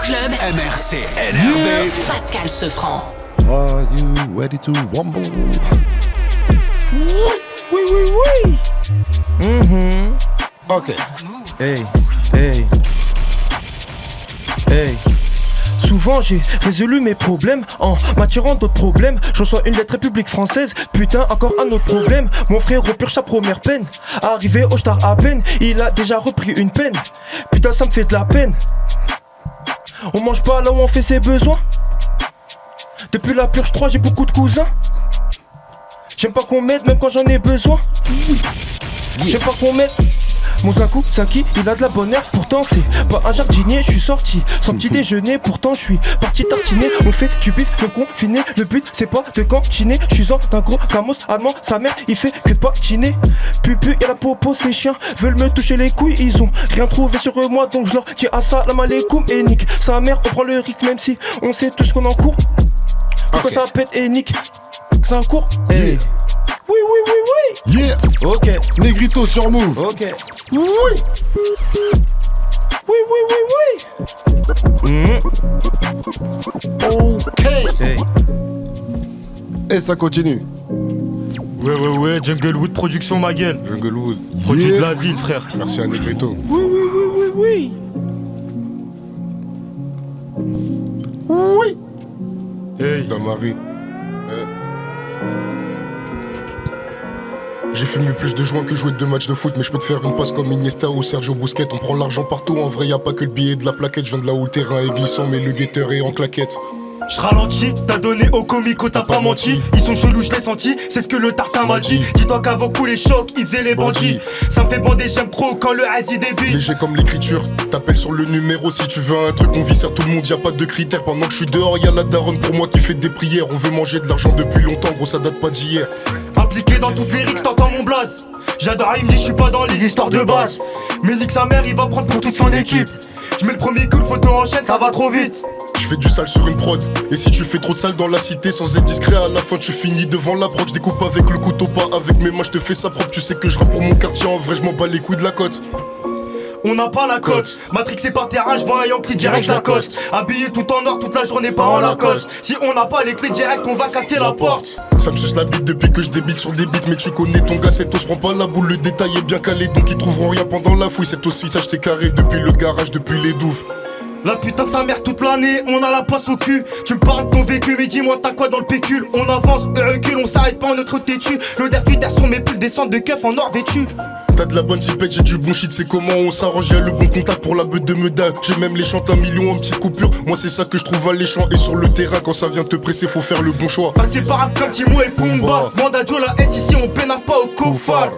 club. MRC énervé. Pascal Sefranc. Are you ready to rumble? Oui, oui, oui. Ok. Hey, hey. Hey. Souvent j'ai résolu mes problèmes en m'attirant d'autres problèmes. Je reçois une lettre République française. Putain, encore un autre problème. Mon frère purge sa première peine. Arrivé au star à peine, il a déjà repris une peine. Putain, ça me fait de la peine. On mange pas là où on fait ses besoins. Depuis la purge 3, j'ai beaucoup de cousins. J'aime pas qu'on m'aide même quand j'en ai besoin. J'aime pas qu'on m'aide. Mon Zakou, Saki, il a de la bonne herbe. Pourtant c'est pas un jardinier. Je suis sorti sans petit déjeuner. Pourtant je suis parti tartiner. On fait du bif, le confiné. Le but c'est pas de cantiner. Je suis en d'un gros camos allemand. Sa mère il fait que de patiner. Pupu et la popo, ces chiens veulent me toucher les couilles. Ils ont rien trouvé sur moi, donc je leur dis assalam alaikum et nique sa mère. On prend le risque même si on sait tout ce qu'on en court. Pourquoi ça pète et nique. C'est un cours. Hey. Oui, oui, oui, oui. Yeah. Ok. Negrito sur Move. Ok. Oui. Oui, oui, oui, oui. Ok. Hey. Et ça continue. Ouais, Junglewood Production, ma gueule. Junglewood. Produit Yeah. de la ville, frère. Merci à Negrito. Oui, oui, oui, oui, oui. Oui. Hey. Dans ma rue. J'ai fumé plus de joints que jouer de matchs de foot, mais je peux te faire une passe comme Iniesta ou Sergio Busquets. On prend l'argent partout, en vrai y a pas que le billet de la plaquette. Je viens de là où le terrain est glissant, mais le guetteur est en claquette. Je ralentis, t'as donné au comico, t'as pas menti. Ils sont chelous, je l'ai senti, c'est ce que le tartin m'a dit. Dis-toi qu'avant coup les chocs, ils faisaient les bandits. Ça me fait bander, j'aime trop quand le Asie débile. Léger comme l'écriture, t'appelles sur le numéro si tu veux un truc. On vit sur tout le monde, y a pas de critères. Pendant que je suis dehors, y a la daronne pour moi qui fait des prières. On veut manger de l'argent depuis longtemps, gros ça date pas d'hier. Impliqué dans toutes les rixes, t'entends mon blaze. J'adore, il me dit je suis pas dans les histoires de base. Mais nique sa mère, il va prendre pour toute son équipe. Je mets le premier coup, le poteau enchaîne, ça va trop vite. Je fais du sale sur une prod. Et si tu fais trop de sale dans la cité sans être discret, à la fin tu finis devant la prod. Je découpe avec le couteau, pas avec mes mains, je te fais ça propre. Tu sais que je rappe pour mon quartier, en vrai je m'en bats les couilles de la côte. On n'a pas la cote. Matrixé par terrain, je vois un Yankee direct, je l'accoste. Habillé tout en or toute la journée, pas en Lacoste. Si on n'a pas les clés direct, on va casser la porte. Ça me suce la bite depuis que je débite sur des beats. Mais tu connais ton gars, cet os prend pas la boule. Le détail est bien calé, donc ils trouveront rien pendant la fouille. Cet os visage t'es carré depuis le garage, depuis les douves. La putain de sa mère toute l'année, on a la poisse au cul. Tu me parles de ton vécu, mais dis-moi t'as quoi dans le pécule. On avance et recule, on s'arrête pas en notre têtu. L'odeur du terre sur mes pulls, descente de keuf en or vêtu. T'as de la bonne tipette, j'ai du bon shit, c'est comment on s'arrange, y'a le bon contact pour la beute de Medak. J'ai même les chantes 1 million en petites coupures. Moi c'est ça que je trouve alléchant. Et sur le terrain quand ça vient te presser, faut faire le bon choix. Inséparable comme Timo et Pumba. Manda Joe, la S ici, on pénave pas au cofard.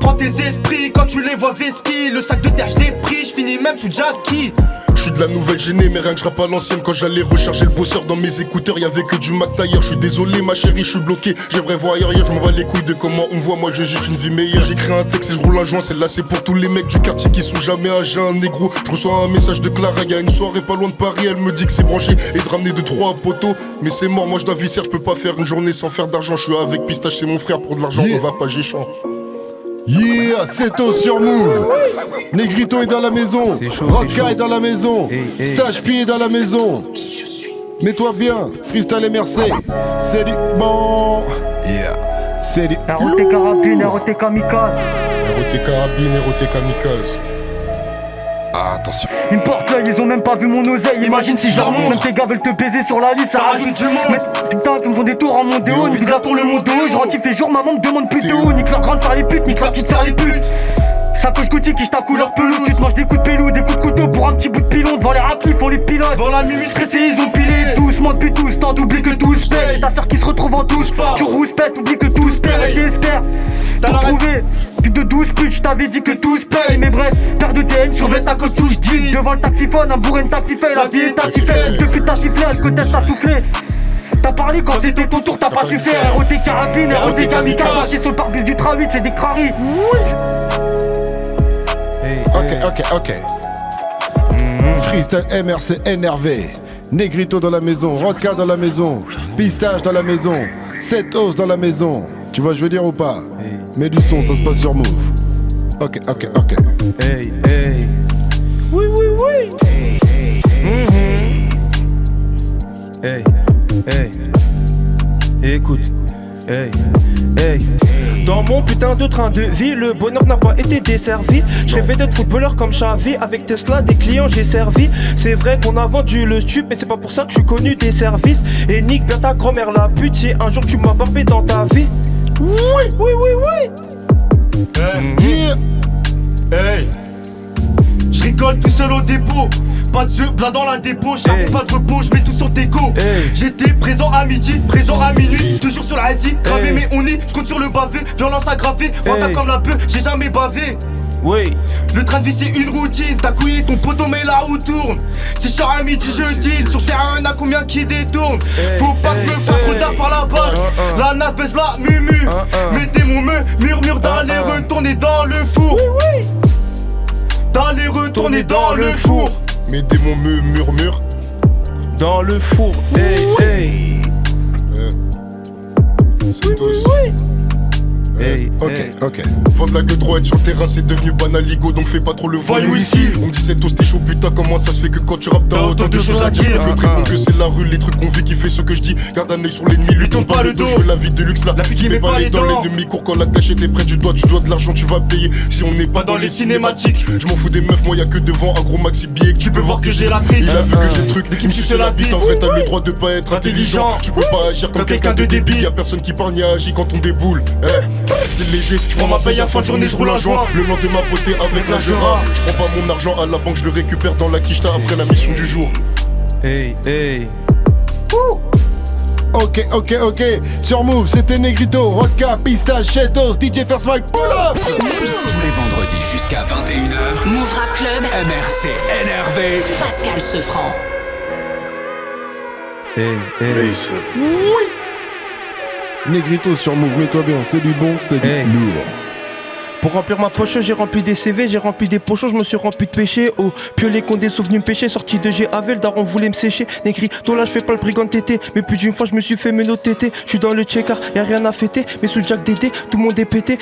Prends tes esprits quand tu les vois vesquis. Le sac de terre je l'ai pris, je finis même sous Jackie. Je suis de la nouvelle gênée, mais rien que je rappe à l'ancienne. Quand j'allais recharger le bosseur dans mes écouteurs, y'avait que du Mac Tailleur. Je suis désolé ma chérie, je suis bloqué. J'aimerais voir ailleurs, je m'en bats les couilles de comment on voit. Moi je veux juste une vie meilleure. J'écris un texte et je roule un joint. Celle-là c'est pour tous les mecs du quartier qui sont jamais âgés. Un négro, je reçois un message de Clara. Y'a une soirée pas loin de Paris, elle me dit que c'est branché et de ramener 2-3 poteaux. Mais c'est mort, moi je dois visser, je peux pas faire une journée sans faire d'argent. Je suis avec Pistache, c'est mon frère, pour de l'argent on va pas géchant. Yeah, c'est au sur Move. Negrito est dans la maison. Rodka est dans la maison. Stage P est dans la maison. Mets-toi bien. Freestyle MRC. C'est du bon. Yeah. C'est du ROT Carabine, ROT Kamikaze. ROT Carabine, ROT Kamikaze. Attention. Ils me portent l'œil, ils ont même pas vu mon oseille. Imagine si je leur montre. Même tes gars veulent te baiser sur la liste, ça rajoute du monde. Putain, qui me font des tours en mon déo. Nique la tour le monde de haut. Je rentifie jour, maman me demande plutôt. Nique leur grande faire les putes, nique leur petite sert les putes. Sacoche Gucci qui ta couleur pelouse. Tu te manges des coups de pelou, des coups de couteau pour un petit bout de pilon. Devant les rapplis, font les pilotes. Devant la minuit stressée, ils ont pilé. Doucement depuis tous, tant t'oublies que tous paye. Ta soeur qui se retrouve en tous pas. Tu rouspètes, oublie que tous paye. Et t'espères t'as retrouvé plus de 12 putes, je t'avais dit que tous paye. Mais bref, paire de TN, survêt ta cause touche dis. Devant le taxiphone, un bourrin de taxifait. La vie est ainsi faite, depuis t'as sifflé, elle que t'as soufflé. T'as parlé quand c'était ton tour, t'as pas su faire. ROT Carabine, ROT Kamikaze. Marcher sur le pare-brise du Travit, c'est des craris. Ok. Freestyle MRC énervé. Negrito dans la maison. Rodka dans la maison. Pistache dans la maison. 7 os dans la maison. Tu vois, je veux dire ou pas? Mets du son, ça se passe sur Move. Ok. Hey. Oui. Hey, hey, écoute, hey, hey. Dans mon putain de train de vie, le bonheur n'a pas été desservi. Je rêvais d'être footballeur comme Xavi. Avec Tesla, des clients j'ai servi. C'est vrai qu'on a vendu le stup, mais c'est pas pour ça que je suis connu des services. Et nique bien ta grand-mère la pute si un jour tu m'as barbé dans ta vie. Oui, oui, oui, oui. Hey, hey. Je rigole tout seul au dépôt. Pas de jeu, bla dans la dépôt, charbon, pas de repos, je mets tout sur déco. J'étais présent à midi, présent à minuit, toujours sur la SI, gravé mais on y, je compte sur le bavé, violence aggravée, rentable comme la peur, j'ai jamais bavé. Oui. Le train de vie c'est une routine, t'as couillé ton poteau mais la roue tourne. Si je sors à midi je deal, sur terre y'en a combien qui détournent. Faut pas que me faire trop d'art par la balle, la nasse baisse la mumu. Mettez mon murmure d'aller retourner dans le four. D'aller retourner dans le four. Mettez mon murmure dans le four. Hey, hey. C'est tous. Hey, ok. Vendre la gueule droite sur le terrain, c'est devenu banaligo, donc fais pas trop le voyou ici. On me dit c'est tous t'es chaud, putain, comment ça se fait que quand tu rappes t'as autant de choses à dire. Que très bon que c'est la rue, les trucs qu'on vit qui fait ce que je dis. Garde un œil sur l'ennemi, lui tourne pas le dos. Je veux la vie de luxe là, la qui met pas les dents. L'ennemi court quand la cachette est près du doigt, tu dois de l'argent, tu vas payer. Si on n'est pas dans les cinématiques, je m'en fous des meufs, moi y'a que devant un gros maxi billet que tu peux voir que j'ai la prise. Il a vu que j'ai le truc, qui me suce la bite. En vrai t'as le droit de pas être intelligent. Tu peux pas agir comme quelqu'un de débile. Y'a personne qui parle ni agit quand on déboule. C'est léger, je prends ma paye à fin de journée, je roule un joint. Le lendemain posté avec la Gera. Je prends pas mon argent à la banque, je le récupère dans la quicheta après la mission du jour. Hey, hey. Ok. Sur Move, c'était Negrito, Rodka, Pistache, Chetos, DJ First Mike, pull up. Tous les vendredis jusqu'à 21h. Move Rap Club. MRC énervé. Pascal Sefranc. Hey, hey. Negrito sur Move, mets-toi bien, c'est du bon, c'est du lourd. Pour remplir ma poche, j'ai rempli des CV, j'ai rempli des pochons, je me suis rempli de péché. Oh, piolet condé sont venus me pêcher, sorti de GAV, le daron voulait me sécher. Négri, toi là je fais pas le brigand de tété, mais plus d'une fois je me suis fait menotter. Je suis dans le check-car, y'a rien à fêter, mais sous Jack Dédé, tout le monde est pété,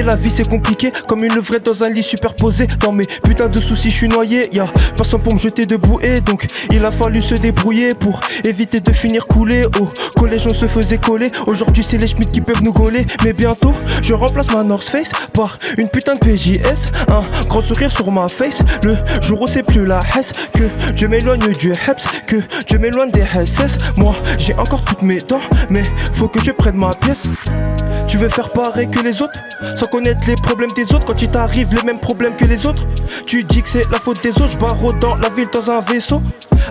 la vie c'est compliqué, comme une levrette dans un lit superposé. Dans mes putains de soucis, je suis noyé, y'a personne pour me jeter debout, et donc il a fallu se débrouiller pour éviter de finir coulé. Au collège on se faisait coller, aujourd'hui c'est les Schmitt qui peuvent nous gauler, mais bientôt je remplace ma North Face par une putain de PJS, un grand sourire sur ma face. Le jour où c'est plus la hesse, que je m'éloigne du Heps, que je m'éloigne des SS. Moi j'ai encore toutes mes dents, mais faut que je prenne ma pièce. Tu veux faire pareil que les autres, sans connaître les problèmes des autres. Quand il t'arrive les mêmes problèmes que les autres, tu dis que c'est la faute des autres. Je barre dans la ville dans un vaisseau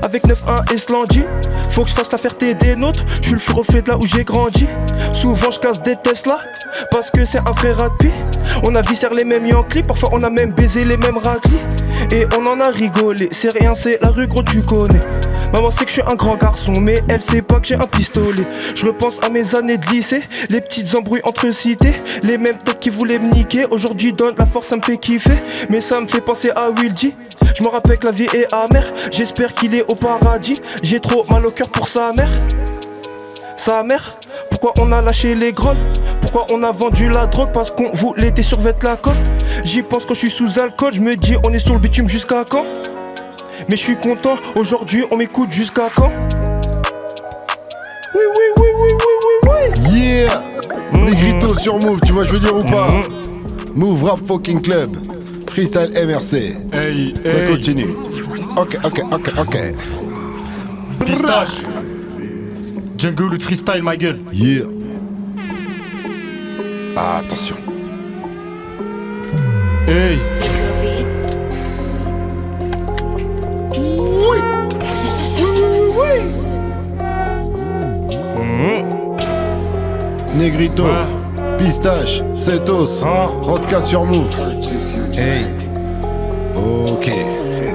avec 9-1 et Slandy. Faut que je fasse la fierté des nôtres, je suis le fur reflet de là où j'ai grandi. Souvent je casse des Tesla, parce que c'est un frère à pi. On a viscère les mêmes Yankees, parfois on a même baisé les mêmes raclis. Et on en a rigolé, c'est rien, c'est la rue gros tu connais. Maman sait que je suis un grand garçon, mais elle sait pas que j'ai un pistolet. Je repense à mes années de lycée, les petites embrouilles entre cités, les mêmes têtes qui voulaient me niquer. Aujourd'hui donne la force, ça me fait kiffer, mais ça me fait penser à Will G. Je me rappelle que la vie est amère, j'espère qu'il est au paradis. J'ai trop mal au cœur pour sa mère. Sa mère, pourquoi on a lâché les grolles? Pourquoi on a vendu la drogue? Parce qu'on voulait des survêtements Lacoste. J'y pense quand je suis sous alcool, je me dis on est sur le bitume jusqu'à quand? Mais je suis content, aujourd'hui on m'écoute jusqu'à quand? Oui. Yeah. Negrito sur Move, tu vois je veux dire ou pas? Move Rap Fucking Club, Freestyle MRC. Ça continue. Ok. Pistache. Jungle ou de freestyle, ma gueule. Yeah. Ah, attention. Hey. Negrito, Pistache, Setos, Rodka sur Move. Hey. Ok.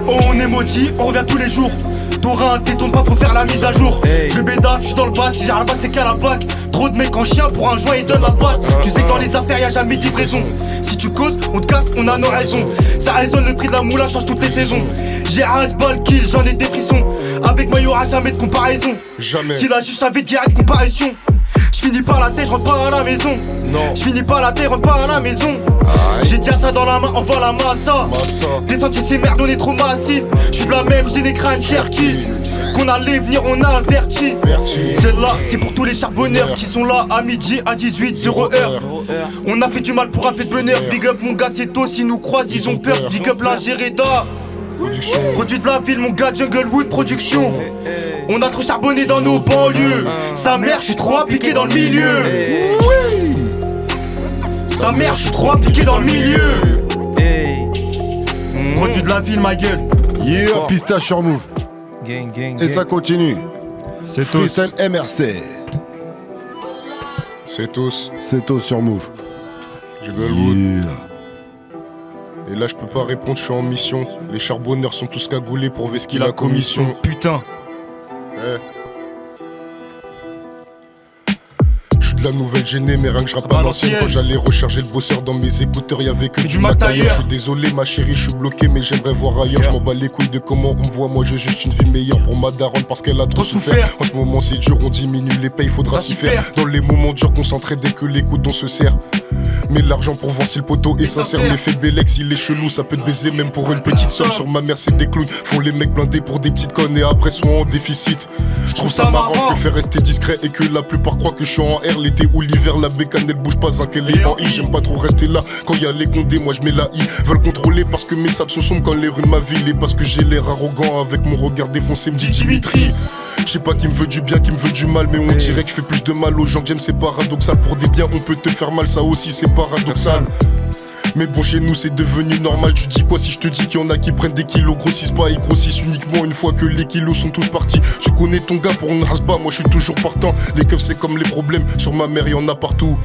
On est maudit, on revient tous les jours. T'auras un téton pas, faut faire la mise à jour. Je bédave, j'suis dans le bac, si j'ai la base c'est qu'à la bac. Trop de mecs en chien pour un joint, ils donnent la batte. Tu sais que dans les affaires y'a jamais de livraison. Si tu causes, on te casse, on a nos raisons. Ça résonne, le prix de la moula change toutes les saisons. J'ai un ball kill, j'en ai des frissons. Avec moi y'aura jamais de comparaison. Jamais. Si la juge savait direct comparution. J'finis par la tête, j'rentre pas à la maison. Non. J'finis par la tête, rentre pas à la maison. J'ai déjà ça dans la main, envoie la massa. Descends ces merdes, on est trop massif. J'suis de la même, j'ai des crânes cherki. Qu'on allait venir, on a averti. Celle-là, c'est pour tous les charbonneurs qui sont là à midi, à 18, 0 heure. On a fait du mal pour un peu de bonheur. Big up mon gars, c'est tôt, s'ils nous croisent, ils ont peur. Big up l'ingéreda. Produit de la ville, mon gars, Junglewood Production. On a trop charbonné dans nos banlieues. Sa mère, j'suis trop impliqué dans le milieu. Sa mère, j'suis trop impliqué dans le milieu. Produit de la ville, ma gueule. Yeah, pistache sur Move. Et ça continue. C'est tous. Freestyle MRC. C'est tous. C'est tous sur Move. Junglewood. Yeah. Et là je peux pas répondre, je suis en mission. Les charbonneurs sont tous cagoulés pour vesquiller la commission. Putain. Je suis de la nouvelle gênée, mais rien que je rappe à l'ancienne. Quand j'allais recharger le bosseur dans mes écouteurs, y'avait que du matériel. Je suis désolé ma chérie, je suis bloqué, mais j'aimerais voir ailleurs. Je m'en bats les couilles de comment on me voit, moi j'ai juste une vie meilleure pour ma daronne parce qu'elle a trop souffert. En ce moment c'est dur, on diminue les payes, faudra s'y faire. Dans les moments durs, concentré dès que les coudes on se serre. Mais l'argent pour voir si le poteau est sincère. L'effet Bellex, il est chelou, ça peut te baiser même pour une petite somme. Sur ma mère c'est des clowns, font les mecs blindés pour des petites connes et après sont en déficit. Je trouve ça marrant, je préfère rester discret et que la plupart croient que je suis en R. L'été ou l'hiver, la bécane elle bouge pas un qu'elle est en I. J'aime pas trop rester là quand y a les condés, moi je mets la I. Veulent contrôler parce que mes sables sont sombres quand les rues de ma ville. Et parce que j'ai l'air arrogant avec mon regard défoncé, me dit Dimitri. Je sais pas qui me veut du bien, qui me veut du mal, mais on dirait que je fais plus de mal aux gens que j'aime, c'est paradoxal. Pour des biens on peut te faire mal, ça aussi c'est paradoxal. Mais bon chez nous c'est devenu normal. Tu dis quoi si je te dis qu'il y en a qui prennent des kilos, grossissent pas et grossissent uniquement une fois que les kilos sont tous partis. Tu connais ton gars pour une race bas, moi je suis toujours partant. Les keufs c'est comme les problèmes, sur ma mère y'en a partout.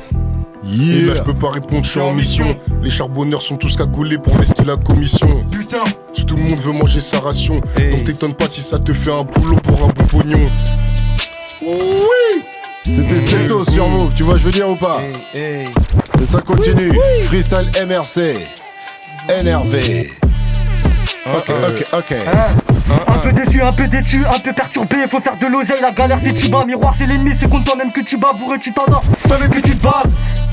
Et là je peux pas répondre, je suis en mission. Les charbonneurs sont tous cagoulés pour vesquiller la commission. Putain. Tout le monde veut manger sa ration. Donc t'étonnes pas si ça te fait un boulot pour un bon pognon. Oui. C'était Seto sur Move, tu vois je veux dire ou pas? Et ça continue. Freestyle MRC. NRV. Ok. Un peu déçu, un peu déçu, un peu perturbé, faut faire de l'oseille, la galère c'est tu bats, miroir c'est l'ennemi, c'est contre toi-même que tu bats, bourré tu t'endors, toi-même que tu te bats.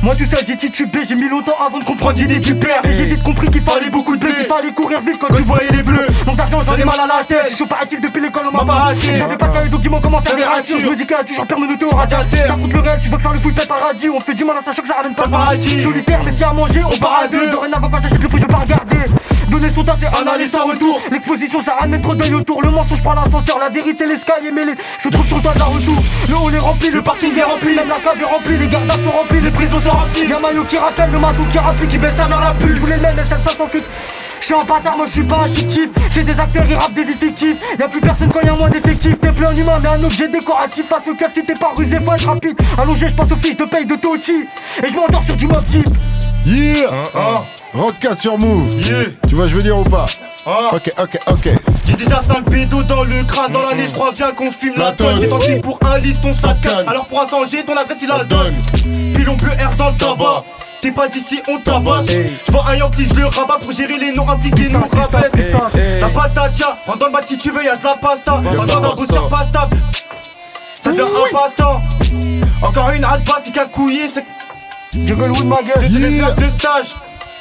Moi tout seul j'ai titubé, j'ai mis longtemps avant de comprendre l'idée du père. Et j'ai vite compris qu'il fallait beaucoup de blé, qu'il fallait courir vite quand tu voyais les bleus. Manque d'argent, j'en ai mal à la tête, j'ai chaud paraît-il depuis l'école on m'a pas raté. J'avais pas de cahier donc dis-moi comment t'avais raté. Je me dis qu'elle a toujours permanenté au radiateur. T'affrontes le réel, tu veux que faire le full pète paradis. On fait du mal à sachant que ça ramène pas le paradis. Solitaire mais si à manger on part à deux. Dorénavant quand j'achète le prix je veux pas regarder. Donner son tas c'est un aller sans retour. L'exposition ça ramène trop d'œil autour. Le mensonge par l'ascenseur, la vérité l'escalier mêlé. Se trouve sur le toit de la retour. Le hall est rempli, le parking est rempli. Même la cave est remplie, les gardes sont remplis, les prisons sont remplies. Y'a Maillot qui rappelle, le matou qui rappuie, qui baisse sa mère la pute. Je voulais même celle façon que. Je suis un bâtard, moi je suis pas un fictif. J'ai des acteurs, ils rappent des vies fictives. Y'a plus personne quand y'a moins d'effectifs. T'es plus un humain mais un objet décoratif. Face au cœur si t'es pas rusé, faut être rapide. Allongé, je pense aux fiches de paye de Toti. Et je m'endors sur du mob type. Yeah. Rodka sur Move. Yeah. Tu vois je veux dire ou pas? Ok. J'ai déjà 5 bédos dans le crâne. Dans l'année, je crois bien qu'on fume la tonne. C'est ainsi pour un litre, ton sac canne. Alors pour un changer, ton adresse il la donne. Pilon bleu air dans le tabac. T'es pas d'ici, on tabasse. J'vois un Yankee, je le rabat pour gérer les noms impliqués, nous rabaisse. La patate, rentre dans le bac si tu veux, y'a de la pasta. Pas besoin d'un bosseur pas stable. Ça devient un passe-temps. Encore une race basse, c'est qu'à couiller, c'est. Junglewood ma gueule. J'ai des plaques de stage.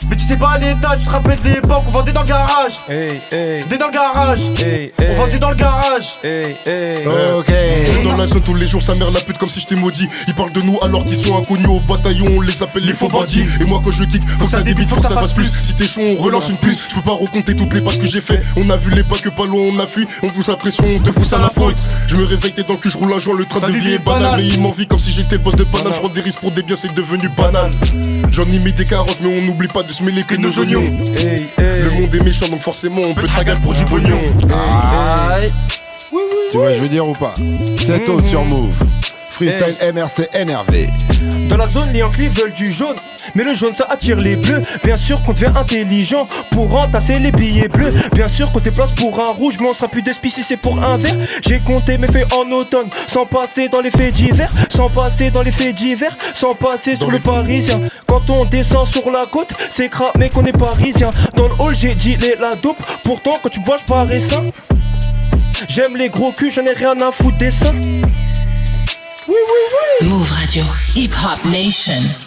Mais tu sais pas l'état, tu te rappelles de l'époque, on vendait dans le garage. Dès dans le garage. On vendait dans le garage. Ok. Je suis dans la zone tous les jours, sa mère la pute comme si j'étais maudit. Ils parlent de nous alors qu'ils sont inconnus au bataillon, on les appelle les faux bandits. Et moi quand je kick, faut que ça débite, faut que ça fasse plus. Si t'es chaud, on relance une puce. Je peux pas raconter toutes les passes que j'ai fait. On a vu les pas que pas loin, on a fui. On pousse la pression, on te fout ça à la faute. Je me réveille, t'es dans le cul, je roule un joint, le train de vie est banal. Mais il m'envie comme si j'étais le boss de banane. Je prends des risques pour des biens, c'est devenu banal. J'en ai mis des carottes, mais on n'oublie pas de se mêler que nos oignons. Le monde est méchant, donc forcément on peut tragar pour du pognon. Tu vois je veux dire ou pas? C'est tout sur Move. Freestyle MRC NRV. Dans la zone, les Yankees veulent du jaune, mais le jaune ça attire les bleus. Bien sûr qu'on devient intelligent pour entasser les billets bleus. Bien sûr qu'on se déplace pour un rouge, mais on sera plus de si c'est pour un vert. J'ai compté mes faits en automne, sans passer dans les faits divers. Sans passer dans les faits divers, sans passer sur le parisien. Quand on descend sur la côte, c'est cramé qu'on est parisien. Dans le hall j'ai dit la dope, pourtant quand tu me vois je parais sain. J'aime les gros culs, j'en ai rien à foutre des seins. Move Radio, Hip Hop Nation.